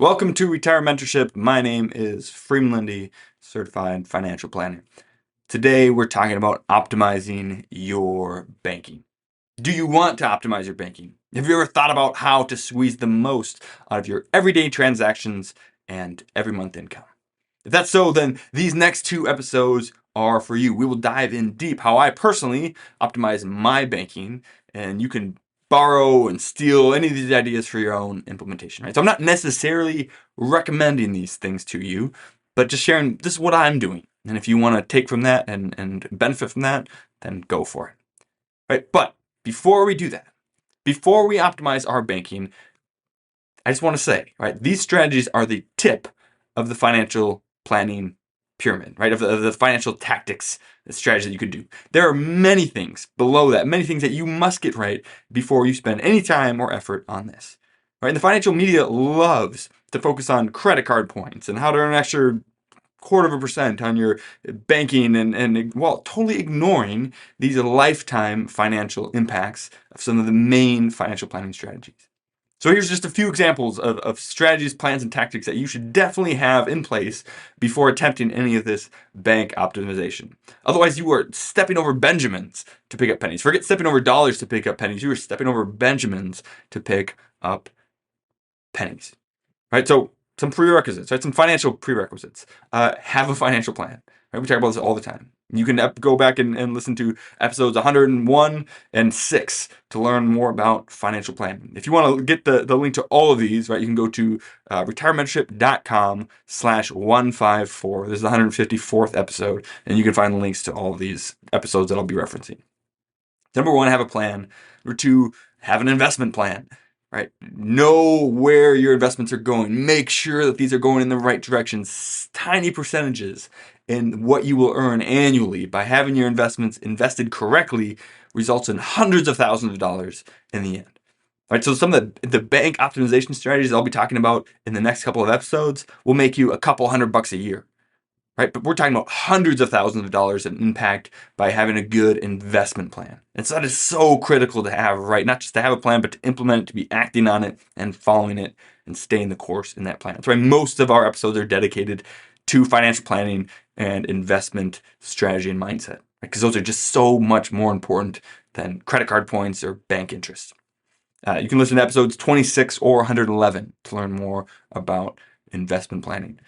Welcome to Retire Mentorship. My name is Freeman Lindy, certified financial planner. Today we're talking about optimizing your banking. Do you want to optimize your banking? Have you ever thought about how to squeeze the most out of your everyday transactions and every month income? If that's so, then these next two episodes are for you. We will dive in deep how I personally optimize my banking, and you can borrow and steal any of these ideas for your own implementation, right? So I'm not necessarily recommending these things to you, but just sharing this is what I'm doing. And if you want to take from that and benefit from that, then go for it. Right? But before we do that, before we optimize our banking, I just want to say, right, these strategies are the tip of the financial planning pyramid, right, of the financial tactics strategy that you could do. There are many things below that, many things that you must get right before you spend any time or effort on this. Right? And the financial media loves to focus on credit card points and how to earn an extra 0.25% on your banking and while totally ignoring these lifetime financial impacts of some of the main financial planning strategies. So here's just a few examples of strategies, plans, and tactics that you should definitely have in place before attempting any of this bank optimization. Otherwise, you are stepping over Benjamins to pick up pennies. Forget stepping over dollars to pick up pennies. You are stepping over Benjamins to pick up pennies. Right? So some prerequisites, right? Some financial prerequisites. Have a financial plan. Right? We talk about this all the time. You can go back and listen to episodes 101 and 6 to learn more about financial planning. If you want to get the link to all of these, right, you can go to retirementorship.com/154. This is the 154th episode, and you can find the links to all of these episodes that I'll be referencing. Number one, have a plan. Number two, have an investment plan. Right? Know where your investments are going. Make sure that these are going in the right directions. Tiny percentages in what you will earn annually by having your investments invested correctly results in hundreds of thousands of dollars in the end. All right, so some of the bank optimization strategies I'll be talking about in the next couple of episodes will make you a couple $100 a year. Right? But we're talking about hundreds of thousands of dollars in impact by having a good investment plan. And so that is so critical to have, right? Not just to have a plan, but to implement it, to be acting on it and following it and staying the course in that plan. That's why most of our episodes are dedicated to financial planning and investment strategy and mindset, because those are just so much more important than credit card points or bank interest. You can listen to episodes 26 or 111 to learn more about investment planning.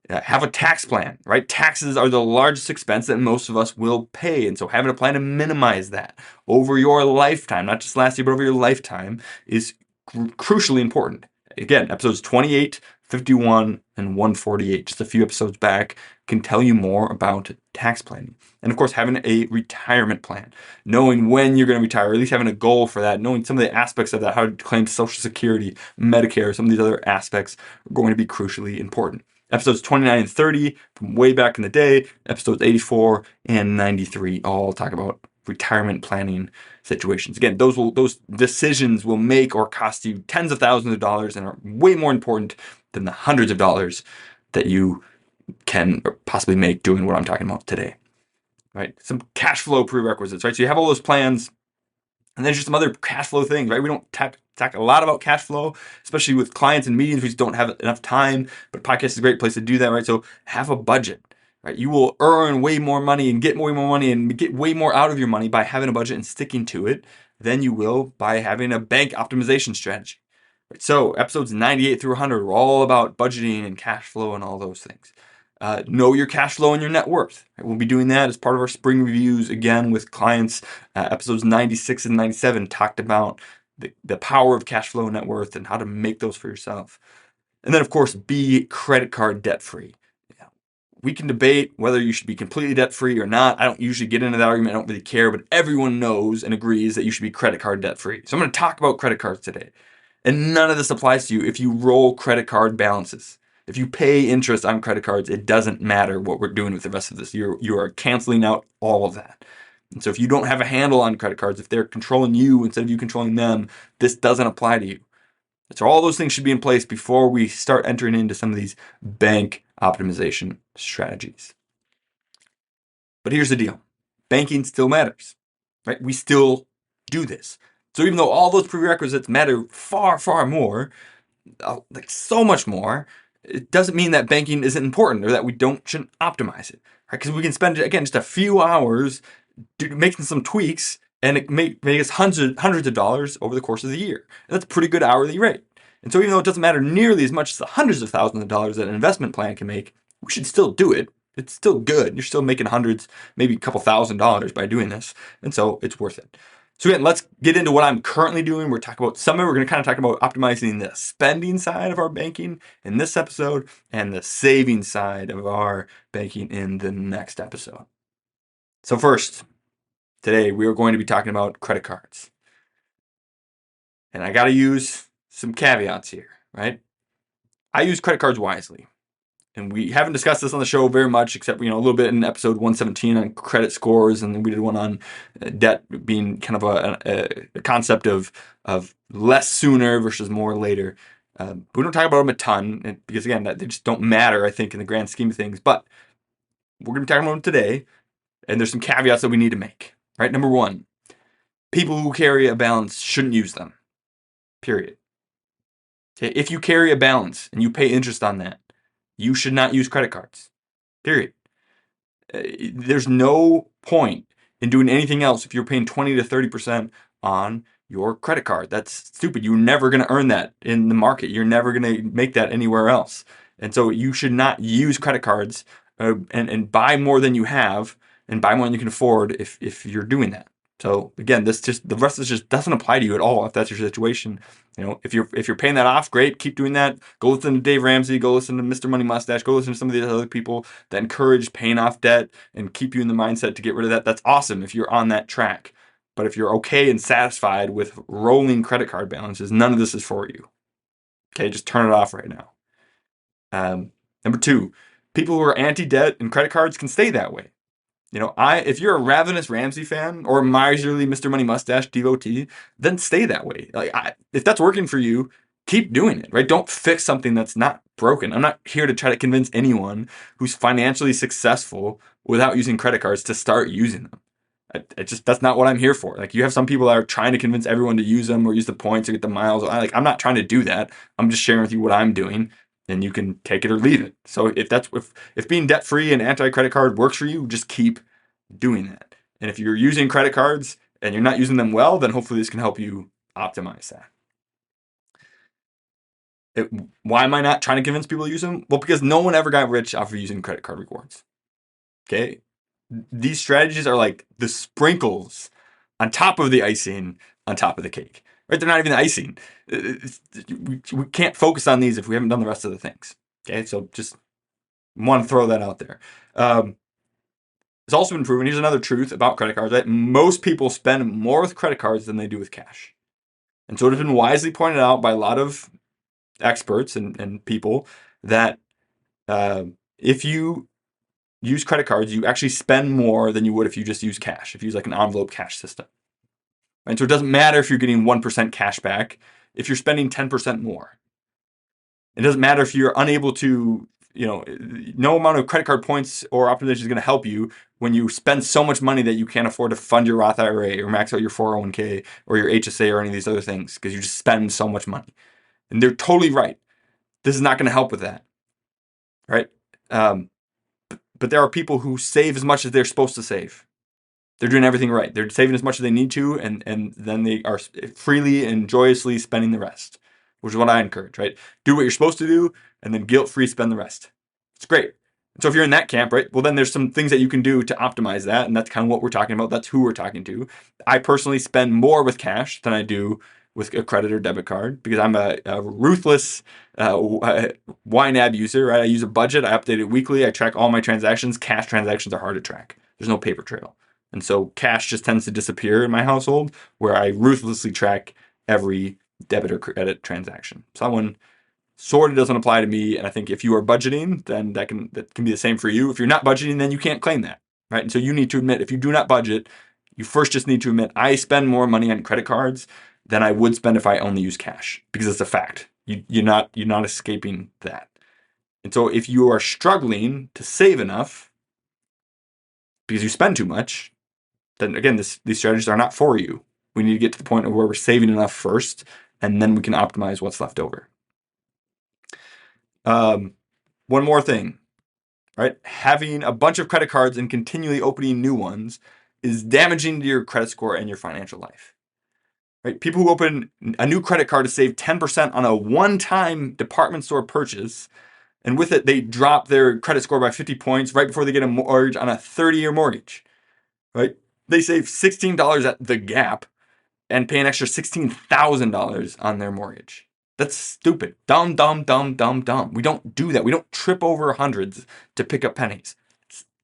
Have a tax plan, right? Taxes are the largest expense that most of us will pay. And so having a plan to minimize that over your lifetime, not just last year, but over your lifetime, is crucially important. Again, episodes 28, 51, and 148, just a few episodes back, can tell you more about tax planning. And of course, having a retirement plan, knowing when you're going to retire, or at least having a goal for that, knowing some of the aspects of that, how to claim Social Security, Medicare, some of these other aspects are going to be crucially important. Episodes 29 and 30 from way back in the day, episodes 84 and 93 all talk about retirement planning situations. Again, those decisions will make or cost you tens of thousands of dollars and are way more important than the hundreds of dollars that you can possibly make doing what I'm talking about today. Right? Some cash flow prerequisites, right? So you have all those plans, and there's just some other cash flow things, right? We don't talk a lot about cash flow, especially with clients and meetings. We just don't have enough time, but podcast is a great place to do that, right? So have a budget, right? You will earn way more money and get way more money and get way more out of your money by having a budget and sticking to it than you will by having a bank optimization strategy. Right? So episodes 98 through 100 are all about budgeting and cash flow and all those things. Know your cash flow and your net worth. We'll be doing that as part of our spring reviews again with clients. Episodes 96 and 97 talked about the power of cash flow and net worth and how to make those for yourself. And then, of course, be credit card debt free. We can debate whether you should be completely debt free or not. I don't usually get into that argument. I don't really care, but everyone knows and agrees that you should be credit card debt free. So I'm going to talk about credit cards today. And none of this applies to you if you roll credit card balances. If you pay interest on credit cards, it doesn't matter what we're doing with the rest of this. You are canceling out all of that. And so if you don't have a handle on credit cards, if they're controlling you instead of you controlling them, this doesn't apply to you. So all those things should be in place before we start entering into some of these bank optimization strategies. But here's the deal. Banking still matters, right? We still do this. So even though all those prerequisites matter far, far more, like so much more, it doesn't mean that banking isn't important or that we shouldn't optimize it, right? Because we can spend, again, just a few hours making some tweaks, and it make us hundreds of dollars over the course of the year. And that's a pretty good hourly rate. And so even though it doesn't matter nearly as much as the hundreds of thousands of dollars that an investment plan can make, we should still do it. It's still good. You're still making hundreds, maybe a couple $1,000s by doing this. And so it's worth it. So again, let's get into what I'm currently doing. We're talking about some of it. We're going to kind of talk about optimizing the spending side of our banking in this episode and the saving side of our banking in the next episode. So first, today we are going to be talking about credit cards. And I got to use some caveats here, right? I use credit cards wisely. And we haven't discussed this on the show very much, except, a little bit in episode 117 on credit scores. And then we did one on debt being kind of a concept of less sooner versus more later. We don't talk about them a ton because, again, they just don't matter, I think, in the grand scheme of things. But we're going to be talking about them today. And there's some caveats that we need to make, right? Number one, people who carry a balance shouldn't use them, period. Okay, if you carry a balance and you pay interest on that, you should not use credit cards, period. There's no point in doing anything else if you're paying 20 to 30% on your credit card. That's stupid. You're never going to earn that in the market. You're never going to make that anywhere else. And so you should not use credit cards and buy more than you have and buy more than you can afford if you're doing that. So again, the rest of this just doesn't apply to you at all if that's your situation. If you're paying that off, great, keep doing that. Go listen to Dave Ramsey, go listen to Mr. Money Mustache, go listen to some of these other people that encourage paying off debt and keep you in the mindset to get rid of that. That's awesome if you're on that track. But if you're okay and satisfied with rolling credit card balances, none of this is for you. Okay, just turn it off right now. Number two, people who are anti-debt and credit cards can stay that way. If you're a ravenous Ramsey fan or a miserly Mr. Money Mustache devotee, then stay that way. If that's working for you, keep doing it, right? Don't fix something that's not broken. I'm not here to try to convince anyone who's financially successful without using credit cards to start using them. That's not what I'm here for. Like, you have some people that are trying to convince everyone to use them or use the points or get the miles. I'm not trying to do that. I'm just sharing with you what I'm doing, and you can take it or leave it. So if being debt free and anti-credit card works for you, just keep doing that. And if you're using credit cards and you're not using them well, then hopefully this can help you optimize that. Why am I not trying to convince people to use them? Well, because no one ever got rich off of using credit card rewards. Okay? These strategies are like the sprinkles on top of the icing on top of the cake. Right? They're not even the icing. We can't focus on these if we haven't done the rest of the things. Okay? So just want to throw that out there. It's also been proven, here's another truth about credit cards, that most people spend more with credit cards than they do with cash. And so it has been wisely pointed out by a lot of experts and people that if you use credit cards, you actually spend more than you would if you just use cash, if you use like an envelope cash system. And so it doesn't matter if you're getting 1% cash back if you're spending 10% more. It doesn't matter if you're unable to, no amount of credit card points or optimization is going to help you when you spend so much money that you can't afford to fund your Roth IRA or max out your 401k or your HSA or any of these other things because you just spend so much money. And they're totally right. This is not going to help with that, right? But there are people who save as much as they're supposed to save. They're doing everything right. They're saving as much as they need to, and then they are freely and joyously spending the rest, which is what I encourage, right? Do what you're supposed to do, and then guilt-free spend the rest. It's great. So if you're in that camp, right, well, then there's some things that you can do to optimize that, and that's kind of what we're talking about. That's who we're talking to. I personally spend more with cash than I do with a credit or debit card because I'm a ruthless YNAB user, right? I use a budget. I update it weekly. I track all my transactions. Cash transactions are hard to track. There's no paper trail. And so cash just tends to disappear in my household where I ruthlessly track every debit or credit transaction. So that one sort of doesn't apply to me. And I think if you are budgeting, then that can be the same for you. If you're not budgeting, then you can't claim that, right? And so you need to admit, if you do not budget, you first just need to admit, I spend more money on credit cards than I would spend if I only use cash, because it's a fact. You're not escaping that. And so if you are struggling to save enough because you spend too much, then again, these strategies are not for you. We need to get to the point of where we're saving enough first, and then we can optimize what's left over. One more thing, right? Having a bunch of credit cards and continually opening new ones is damaging to your credit score and your financial life. Right? People who open a new credit card to save 10% on a one-time department store purchase, and with it, they drop their credit score by 50 points right before they get a mortgage on a 30-year mortgage. Right? They save $16 at the Gap and pay an extra $16,000 on their mortgage. That's stupid. Dumb, dumb, dumb, dumb, dumb. We don't do that. We don't trip over hundreds to pick up pennies.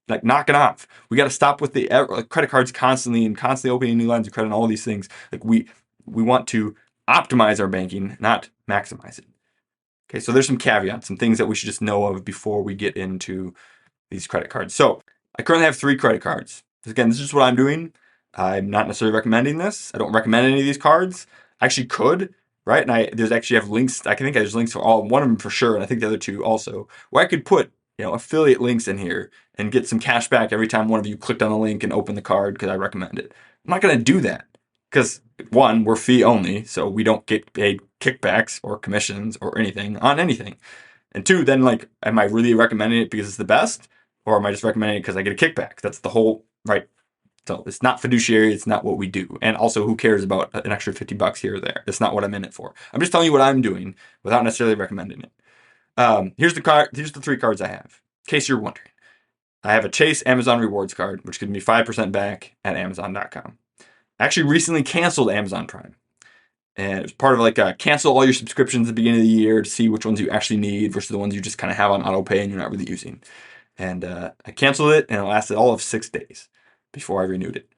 Like, knock it off. We got to stop with the credit cards constantly opening new lines of credit and all these things. Like, we want to optimize our banking, not maximize it. Okay, so there's some caveats, some things that we should just know of before we get into these credit cards. So I currently have 3 credit cards. Again, this is what I'm doing. I'm not necessarily recommending this. I don't recommend any of these cards. I actually could, right? And there's actually have links. I think there's links for one of them for sure, and I think the other 2 also, where I could put affiliate links in here and get some cash back every time one of you clicked on the link and opened the card because I recommend it. I'm not going to do that because, one, we're fee only, so we don't get paid kickbacks or commissions or anything on anything. And 2, then, like, am I really recommending it because it's the best? Or am I just recommending it because I get a kickback? That's the whole, right? So it's not fiduciary. It's not what we do. And also, who cares about an extra $50 here or there? That's not what I'm in it for. I'm just telling you what I'm doing without necessarily recommending it. Here's the 3 cards I have, in case you're wondering. I have a Chase Amazon Rewards card, which gives me 5% back at Amazon.com. I actually recently canceled Amazon Prime. And it was part of like cancel all your subscriptions at the beginning of the year to see which ones you actually need versus the ones you just kind of have on auto pay and you're not really using. And I canceled it, and it lasted all of 6 days before I renewed it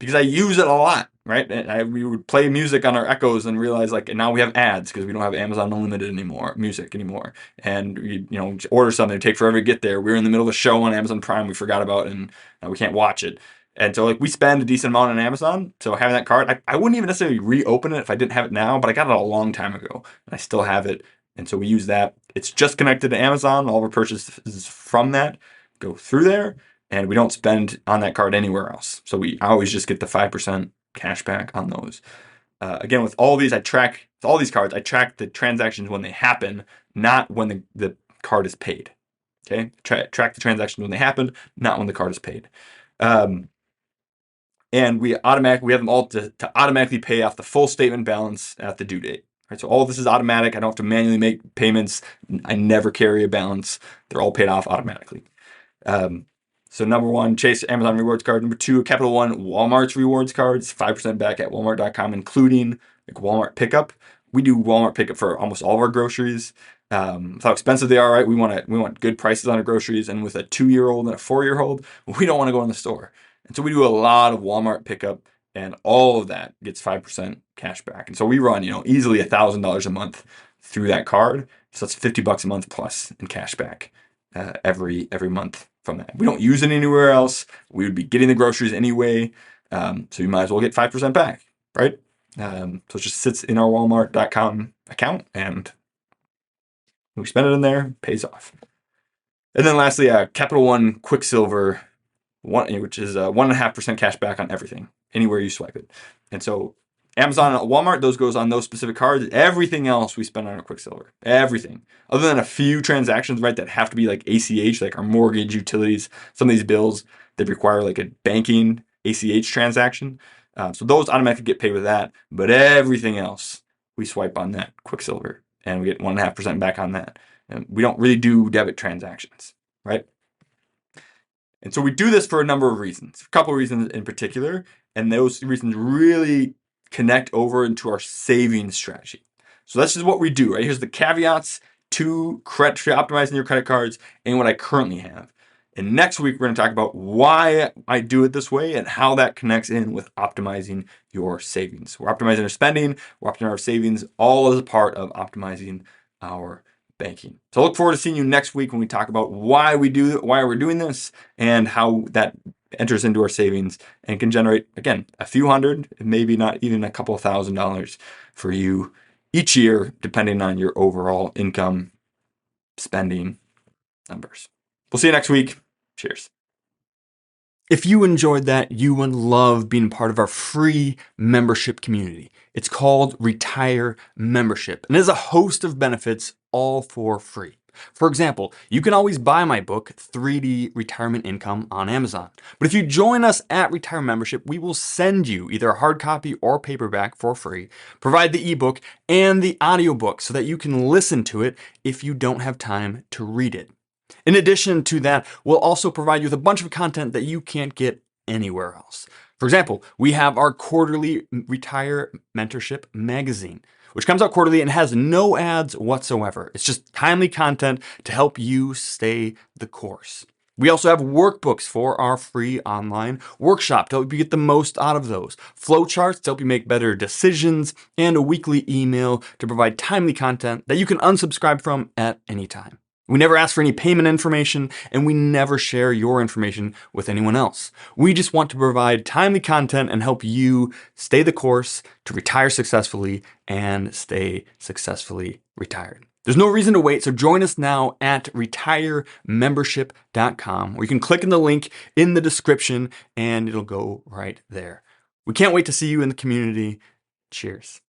because I use it a lot, right? And we would play music on our Echoes and realize like, and now we have ads because we don't have Amazon Unlimited music anymore. And we, order something, it take forever to get there. We were in the middle of a show on Amazon Prime we forgot about, and now we can't watch it. And so like we spend a decent amount on Amazon. So having that card, I wouldn't even necessarily reopen it if I didn't have it now, but I got it a long time ago and I still have it. And so we use that. It's just connected to Amazon. All of our purchases from that go through there, and we don't spend on that card anywhere else. So I always just get the 5% cash back on those. Again, with all these cards, I track the transactions when they happen, not when the card is paid. Okay, track the transactions when they happened, not when the card is paid. And we have them all to automatically pay off the full statement balance at the due date. Right, so all of this is automatic. I don't have to manually make payments. I never carry a balance. They're all paid off automatically. So number 1, Chase Amazon Rewards card. Number 2, Capital One Walmart's rewards cards, 5% back at Walmart.com, including like Walmart pickup. We do Walmart pickup for almost all of our groceries. With how expensive they are, right? We want good prices on our groceries, and with a 2-year-old and a 4-year-old, we don't want to go in the store. And so we do a lot of Walmart pickup, and all of that gets 5% cash back. And so we run, easily $1,000 a month through that card. So that's $50 a month plus in cash back every month from that. We don't use it anywhere else. We would be getting the groceries anyway. So you might as well get 5% back, right? So it just sits in our Walmart.com account, and we spend it in there, pays off. And then lastly, Capital One Quicksilver, which is 1.5% cash back on everything, anywhere you swipe it. And so Amazon and Walmart, those goes on those specific cards. Everything else we spend on our Quicksilver. Everything. Other than a few transactions, right, that have to be like ACH, like our mortgage, utilities, some of these bills that require like a banking ACH transaction. So those automatically get paid with that. But everything else, we swipe on that Quicksilver, and we get 1.5% back on that. And we don't really do debit transactions, right? And so we do this for a number of reasons, a couple of reasons in particular, and those reasons really connect over into our savings strategy. So that's just what we do, right? Here's the caveats to optimizing your credit cards and what I currently have. And next week, we're going to talk about why I do it this way and how that connects in with optimizing your savings. We're optimizing our spending, we're optimizing our savings, all as a part of optimizing our banking. So I look forward to seeing you next week when we talk about why we're doing this and how that enters into our savings and can generate, again, a few hundred, maybe not even a couple $1,000s for you each year, depending on your overall income, spending numbers. We'll see you next week. Cheers. If you enjoyed that, you would love being part of our free membership community. It's called Retire Membership, and it has a host of benefits all for free. For example, you can always buy my book, 3D Retirement Income, on Amazon. But if you join us at Retire Membership, we will send you either a hard copy or paperback for free, provide the ebook and the audiobook so that you can listen to it if you don't have time to read it. In addition to that, we'll also provide you with a bunch of content that you can't get anywhere else. For example, we have our quarterly Retire Mentorship magazine, which comes out quarterly and has no ads whatsoever. It's just timely content to help you stay the course. We also have workbooks for our free online workshop to help you get the most out of those, flowcharts to help you make better decisions, and a weekly email to provide timely content that you can unsubscribe from at any time. We never ask for any payment information, and we never share your information with anyone else. We just want to provide timely content and help you stay the course to retire successfully and stay successfully retired. There's no reason to wait, so join us now at retiremembership.com, where you can click on the link in the description and it'll go right there. We can't wait to see you in the community. Cheers.